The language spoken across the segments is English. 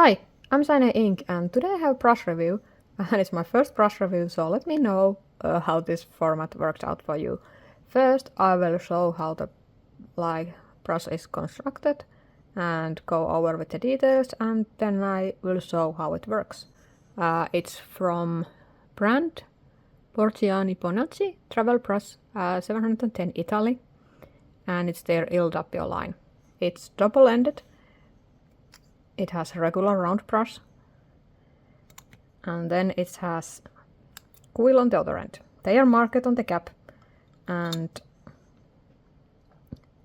Hi, I'm Cyaneink and today I have a brush review and it's my first brush review, so let me know how this format worked out for you. First I will show how the brush is constructed and go over with the details, and then I will show how it works. It's from brand Borciani Bonazzi travel brush 710 Italy, and it's their IL Doppio line. It's double-ended. It has a regular round brush, and then it has Quill on the other end. They are marked on the cap, and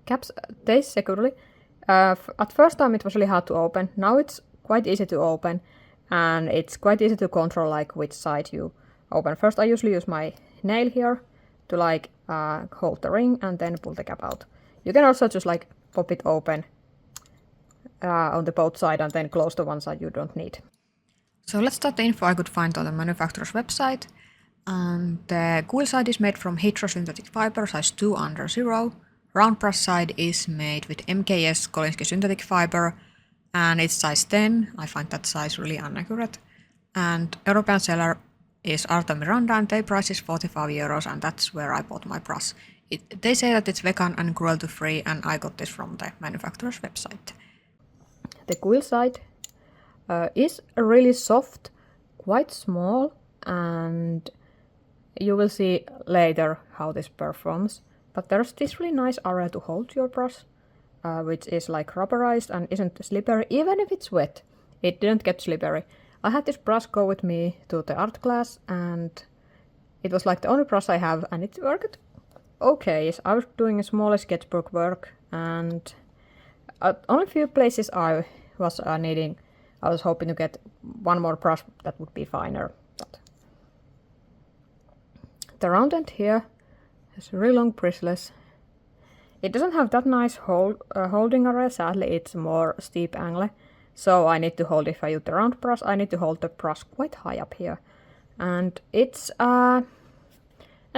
caps stay securely. At first time it was really hard to open. Now it's quite easy to open, and it's quite easy to control which side you open. First I usually use my nail here to hold the ring and then pull the cap out. You can also just pop it open on the both side and then close the one side you don't need. So let's start the info I could find on the manufacturer's website. And the Quill side is made from heterosynthetic fiber size 2 under 0. Round brush side is made with MKS Cyaneink synthetic fiber and it's size 10. I find that size really inaccurate. And European seller is Arta Miranda and their price is 45 euros, and that's where I bought my brush. They say that it's vegan and cruelty free, and I got this from the manufacturer's website. The Quill side is really soft, quite small, and you will see later how this performs. But there's this really nice area to hold your brush, which is rubberized and isn't slippery. Even if it's wet, it didn't get slippery. I had this brush go with me to the art class, and it was the only brush I have, and it worked okay. I was doing a small sketchbook work, and only few places I was needing. I was hoping to get one more brush that would be finer. But the round end here has really long bristles. It doesn't have that nice holding area, sadly it's more steep angle. So I need to hold, if I use the round brush, I need to hold the brush quite high up here. And it's, as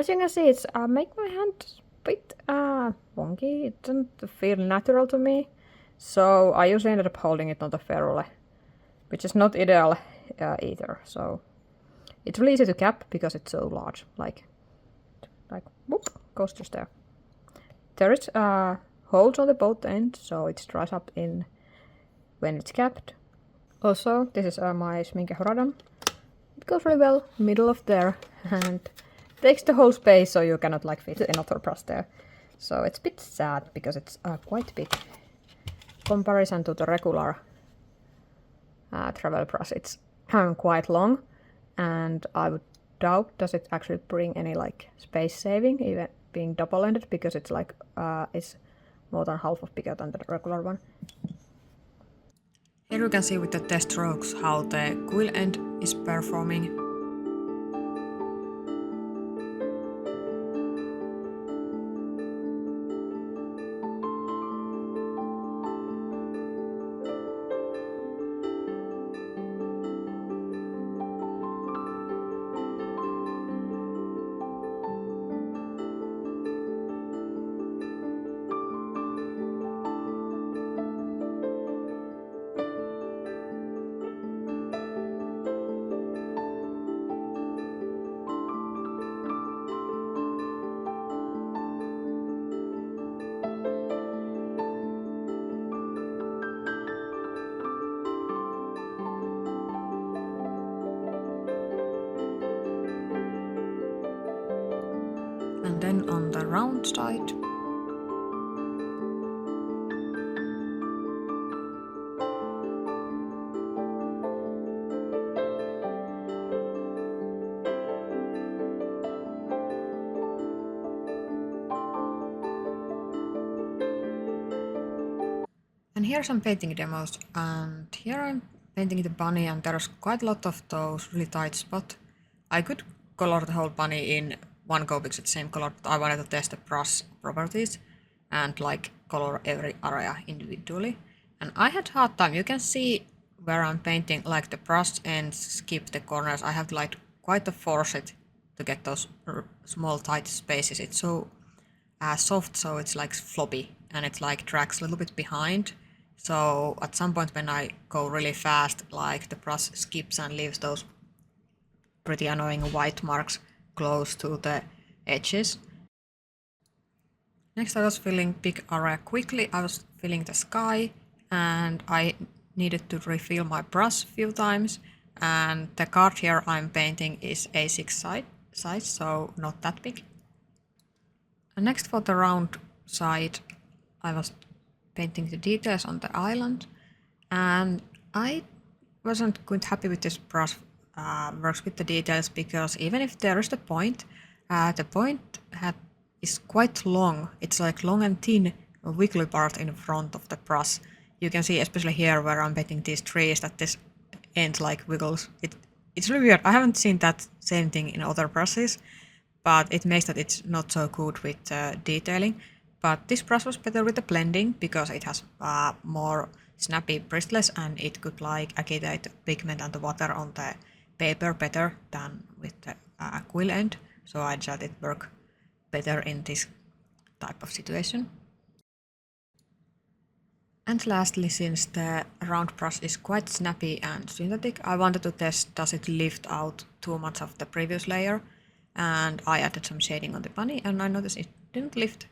you can see, it's make my hand a bit wonky. It doesn't feel natural to me. So I usually ended up holding it on the ferrule, which is not ideal either. So it's really easy to cap because it's so large. Whoop, goes just there. There is holes on the both ends, so it dries up in when it's capped. Also, this is my Sminke Horadam. It goes really well, middle of there, and takes the whole space, so you cannot fit another brush there. So it's a bit sad because it's quite big. Comparison to the regular travel brush, it's quite long, and I would doubt does it actually bring any space saving, even being double-ended, because it's it's more than half of bigger than the regular one. Here you can see with the test strokes how the Quill end is performing. And then on the round side, and here are some painting demos, and here I'm painting the bunny, and there's quite a lot of those really tight spots. I could color the whole bunny in one go because it's the same color, but I wanted to test the brush properties and color every area individually. And I had hard time. You can see where I'm painting the brush ends skip the corners. I have to quite force it to get those small tight spaces. It's so soft, so it's floppy, and it drags a little bit behind So at some point when I go really fast, like the brush skips and leaves those pretty annoying white marks close to the edges. Next I was filling big area quickly. I was filling the sky and I needed to refill my brush a few times, and the card here I'm painting is A6 size, so not that big. And next for the round side I was painting the details on the island, and I wasn't quite happy with this brush works with the details, because even if there is the point is quite long. It's like long and thin wiggly part in front of the brush. You can see especially here where I'm painting these trees that this end like wiggles. It's really weird. I haven't seen that same thing in other brushes, but it makes that it's not so good with detailing. But this brush was better with the blending because it has more snappy bristles and it could like agitate the pigment and the water on the paper better than with the quill end. So I decided it worked better in this type of situation. And lastly, since the round brush is quite snappy and synthetic, I wanted to test does it lift out too much of the previous layer, and I added some shading on the bunny and I noticed it didn't lift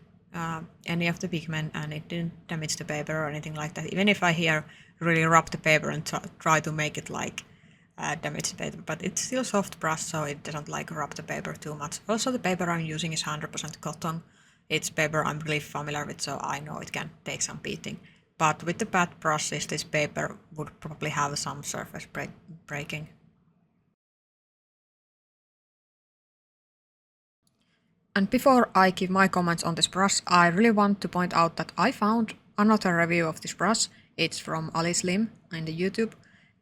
any of the pigment and it didn't damage the paper or anything like that, even if I here really rub the paper and try to make it like damage the paper, but it's still soft brush, so it doesn't like rub the paper too much. Also the paper I'm using is 100% cotton. It's paper I'm really familiar with, so I know it can take some beating. But with the bad brushes, this paper would probably have some surface breaking. And before I give my comments on this brush, I really want to point out that I found another review of this brush. It's from Alice Lim in the YouTube,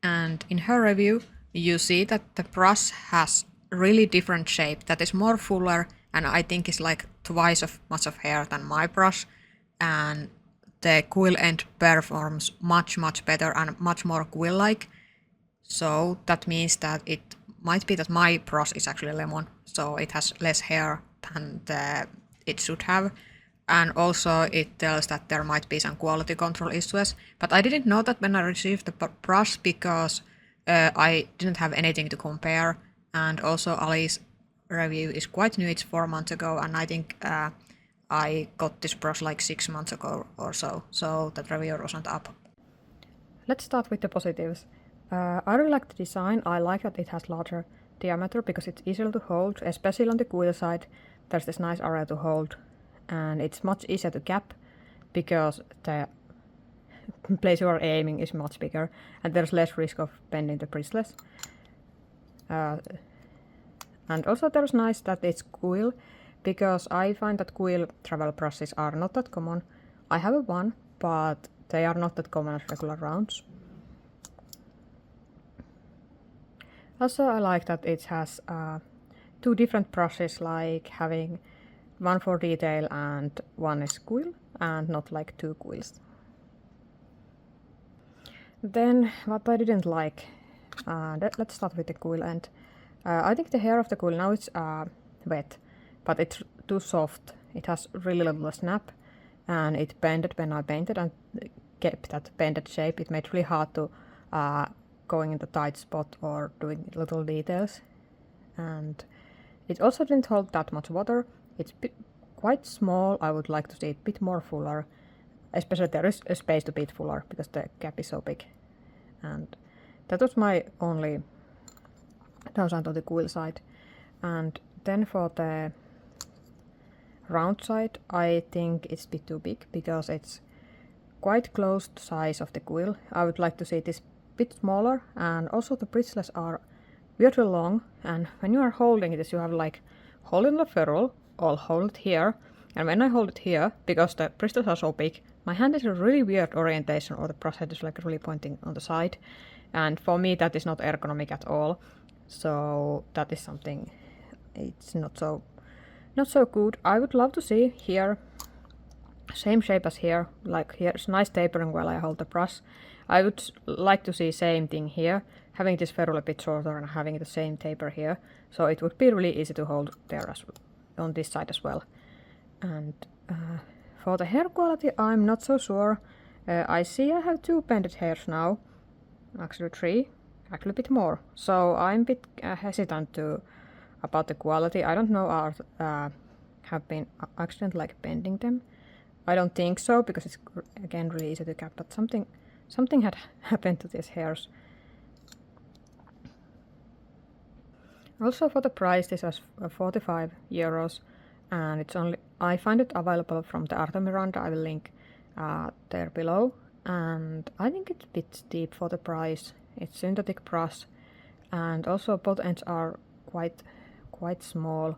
and in her review you see that the brush has really different shape that is more fuller, and I think is like twice as much of hair than my brush, and the quill end performs much better and much more quill-like. So that means that it might be that my brush is actually lemon, so it has less hair than it should have. And also it tells that there might be some quality control issues, but I didn't know that when I received the brush because I didn't have anything to compare. And also Ali's review is quite new, it's 4 months ago, and I think I got this brush like 6 months ago or so that review wasn't up. Let's start with the positives. I really like the design. I like that it has larger diameter because it's easier to hold, especially on the quill side. There's this nice area to hold, and it's much easier to cap because the place you are aiming is much bigger and there's less risk of bending the bristles. And also there's nice that it's quill, because I find that quill travel brushes are not that common. I have one, but they are not that common as regular rounds. Also I like that it has two different brushes, like having one for detail and one is quill, and not like two quills. Then what I didn't like, let's start with the quill end. I think the hair of the quill now it's wet, but it's too soft. It has really little snap, and it bended when I painted and kept that bended shape. It made it really hard to going in the tight spot or doing little details. And it also didn't hold that much water. It's quite small. I would like to see it a bit more fuller. Especially there is a space to be fuller because the cap is so big. And that was my only downside on the quill side. And then for the round side, I think it's a bit too big because it's quite close to size of the quill. I would like to see this bit smaller, and also the bristles are weirdly long, and when you are holding this you have like hold in the ferrule or hold it here, and when I hold it here, because the bristles are so big, my hand is a really weird orientation, or the brush head is like really pointing on the side, and for me that is not ergonomic at all. So that is something, it's not so good. I would love to see here same shape as here, like here's nice tapering while I hold the brush. I would like to see same thing here, having this ferrule a bit shorter and having the same taper here, so it would be really easy to hold there as on this side as well. And for the hair quality I'm not so sure. I see I have 2 bended hairs now, actually 3, actually a bit more. So I'm a bit hesitant about the quality. I don't know have been accident like bending them. I don't think so, because it's again really easy to cap, but something had happened to these hairs. Also for the price, this was 45 euros, and it's only, I find it available from the Arto Miranda. I will link there below, and I think it's a bit steep for the price. It's synthetic brush, and also both ends are quite small,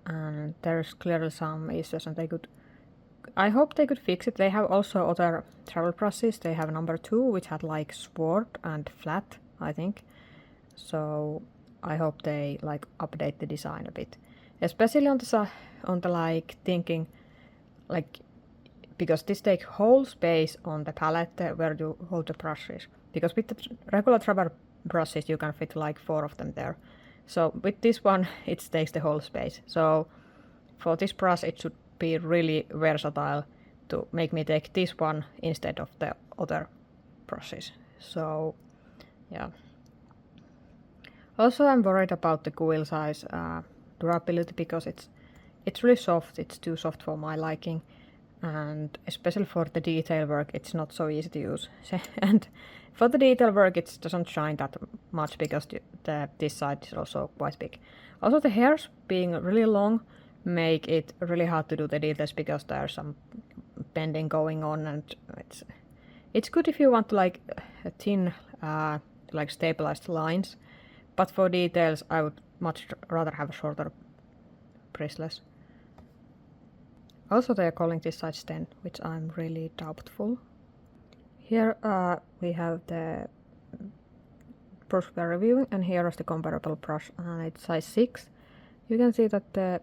and there's clearly some issues, and I hope they could fix it. They have also other travel brushes. They have number 2, which had like sword and flat, I think. So I hope they like update the design a bit, especially on the like thinking, like, because this takes whole space on the palette where you hold the brushes. Because with the regular travel brushes you can fit like 4 of them there. So with this one it takes the whole space. So for this brush it should be really versatile to make me take this one instead of the other brushes. So yeah. Also I'm worried about the Quill size durability, because it's really soft. It's too soft for my liking, and especially for the detail work it's not so easy to use. And for the detail work it doesn't shine that much, because this side is also quite big. Also the hairs being really long make it really hard to do the details, because there's some bending going on, and it's good if you want to like thin like stabilized lines, but for details I would much rather have shorter bristles. Also they are calling this size 10, which I'm really doubtful. Here we have the brush we are reviewing, and here is the comparable brush, and it's size 6. You can see that the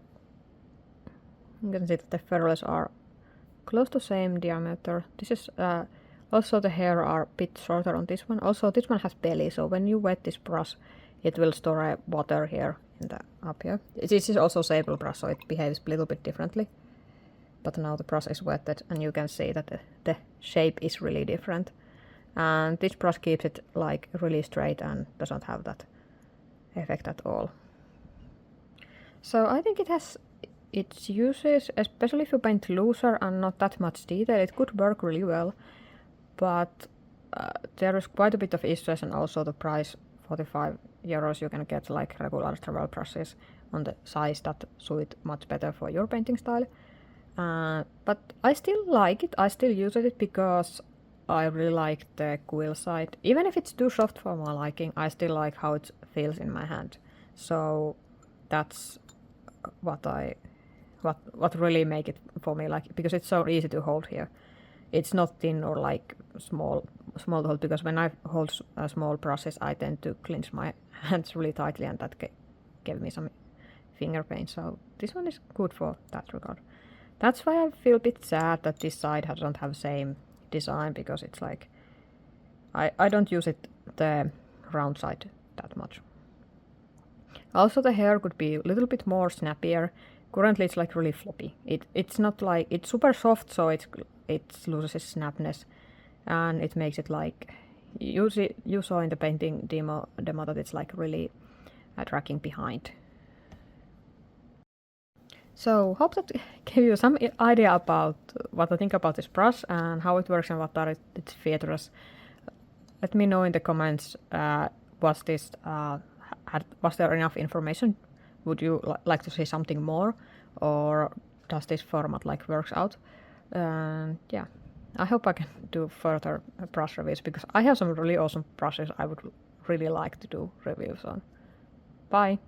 ferrules are close to same diameter. This is also the hair are a bit shorter on this one. Also this one has belly, so when you wet this brush it will store water here in the up here. This is also sable brush, so it behaves a little bit differently. But now the brush is wetted, and you can see that the shape is really different. And this brush keeps it like really straight and doesn't have that effect at all. So I think it has its uses, especially if you paint looser and not that much detail. It could work really well, but there is quite a bit of issues, and also the price, 45 euros, you can get like regular travel brushes on the size that suit much better for your painting style. But I still like it. I still use it because I really like the Quill side. Even if it's too soft for my liking, I still like how it feels in my hand. So that's what really make it for me, like, because it's so easy to hold here. It's not thin or like small to hold, because when I hold small brushes I tend to clench my hands really tightly, and that gave me some finger pain. So this one is good for that regard. That's why I feel a bit sad that this side doesn't have same design, because it's like I don't use it the round side that much. Also the hair could be a little bit more snappier. Currently it's like really floppy. It's not like, it's super soft, so it loses its snapness, and it makes it like, you saw in the painting demo that it's like really dragging behind. So hope that gave you some idea about what I think about this brush and how it works and what are its features. Let me know in the comments, was there enough information? Would you like to see something more, or does this format like works out? Yeah, I hope I can do further brush reviews, because I have some really awesome brushes I would really like to do reviews on. Bye!